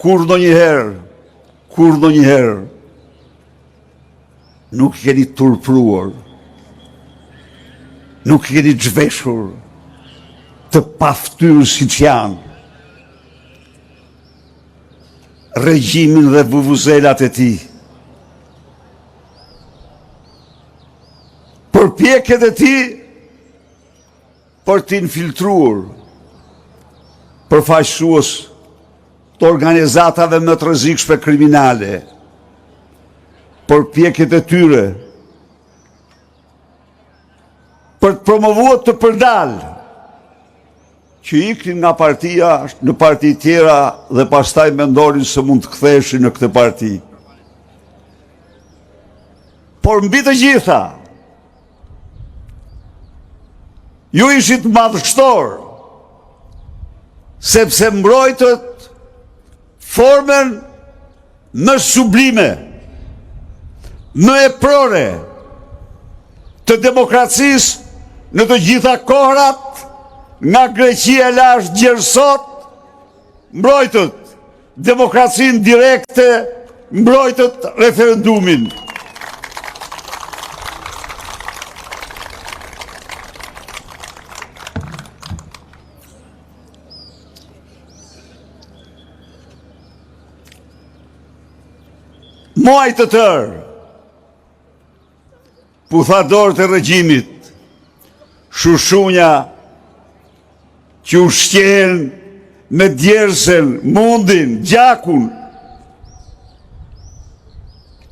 kur do njëherë, nuk keni turpruar, nuk keni zhveshur të paftyrë si që janë regjimin dhe vuvuzelat e tij. Përpjekjet e tij për të infiltruar përfaqësues të organizatave më të rrezikshme kriminale, përpjekjet e tyre për të promovuar të përdalë që iknin nga partia në parti tjera dhe pastaj mendonin se mund të ktheheshin në këtë parti. Por mbi të gjitha, ju ishit madhështor, sepse mbrojtët formën më sublime, më eprore të demokracisë në të gjitha kohrat, nga Greqia lashtë gjersot, mbrojtët demokracinë direkte, mbrojtët referendumin. Muaj të tërë, puthadorët e regjimit, shushunja që ushqehen me djersën, mundin, gjakun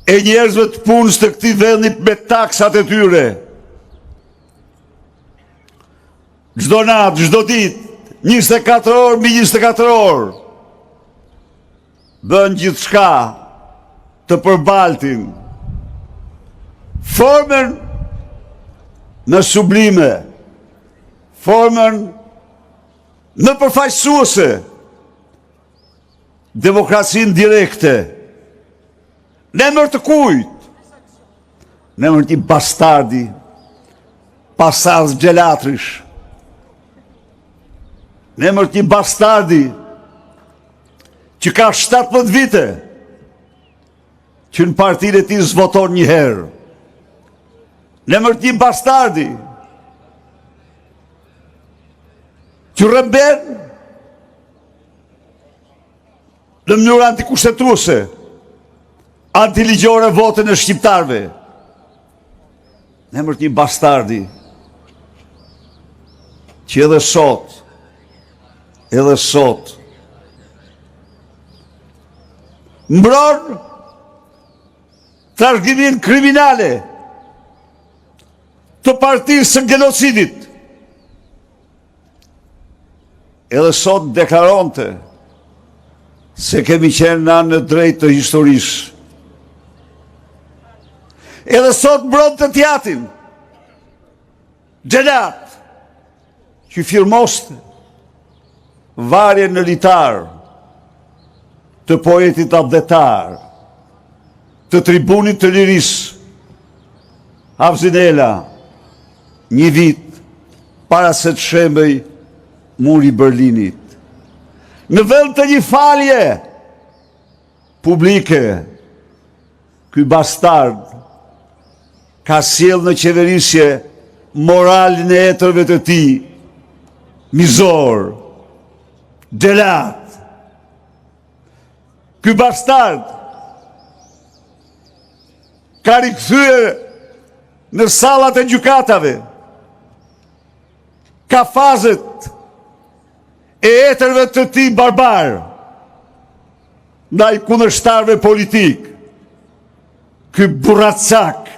e njerëzve të punës të këtij vendi me taksat e tyre. Çdo natë, çdo ditë, 24 orë mbi 24 orë, bën gjithçka të përbaltin formën në sublime, formën në përfaqësuese, demokracinë direkte, në emër të kujt? Në emër të bastardi, pasardh gjelatrish, në emër të bastardi që ka 17 vite, që në partinë e tij zvoton një herë, në emër të bastardi që rëmben në mënyrë antikushtetuese, antiligjore votën e shqiptarëve, në emër të një bastardi që edhe sot mbron trashëgiminë kriminale të partisë së genocidit. Edhe sot deklaronte se kemi qenë në anë drejt të historisë. Edhe sot mbron të tjatin, xhelat, që firmoste varje në litar të poetit abdetar, të tribunit të lirisë, Hafzinela, një vit para se të shembej muri i Berlinit. Në vend të një falje publike, ky bastard ka sjell në qeverisje moralin e etërve të tij, mizor, delat. Ky bastard ka rikthyer në sallat e gjykatave kafazet e etërve të tij barbar ndaj kundërshtarëve politik. Ky burracak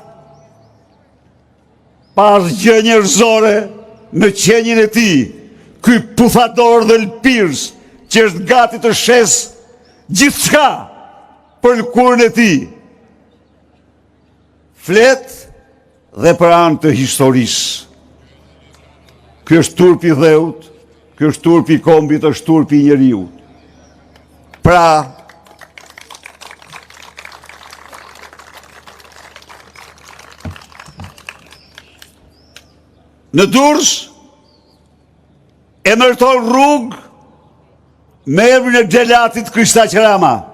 pas gjë njerëzore në qenjen e tij, ky puthador dhe lpirs që është gati të shes gjithçka për lkurën e tij, flet dhe për anë të historisë. Ky është turpi i dheut, ky është turpi i kombit, është turpi i njeriut. Pra, në Durrës e ndërton rrugë me emrin e Xhelatit Kristaq Rama,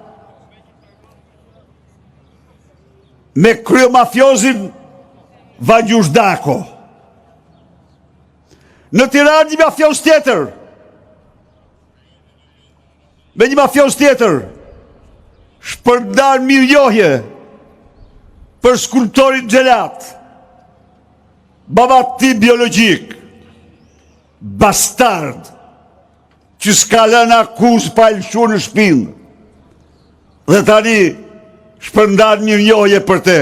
me kryomafiozin Vagjush Dako. Në Tiranë një mafioz tjetër, me një mafioz tjetër, shpërndan mirënjohje për skulptorin Xhelat, babat ti biologjik, bastard, që s'ka lënë akuz pa lëshu në shpinë, dhe tani shpërndan mirënjohje për te.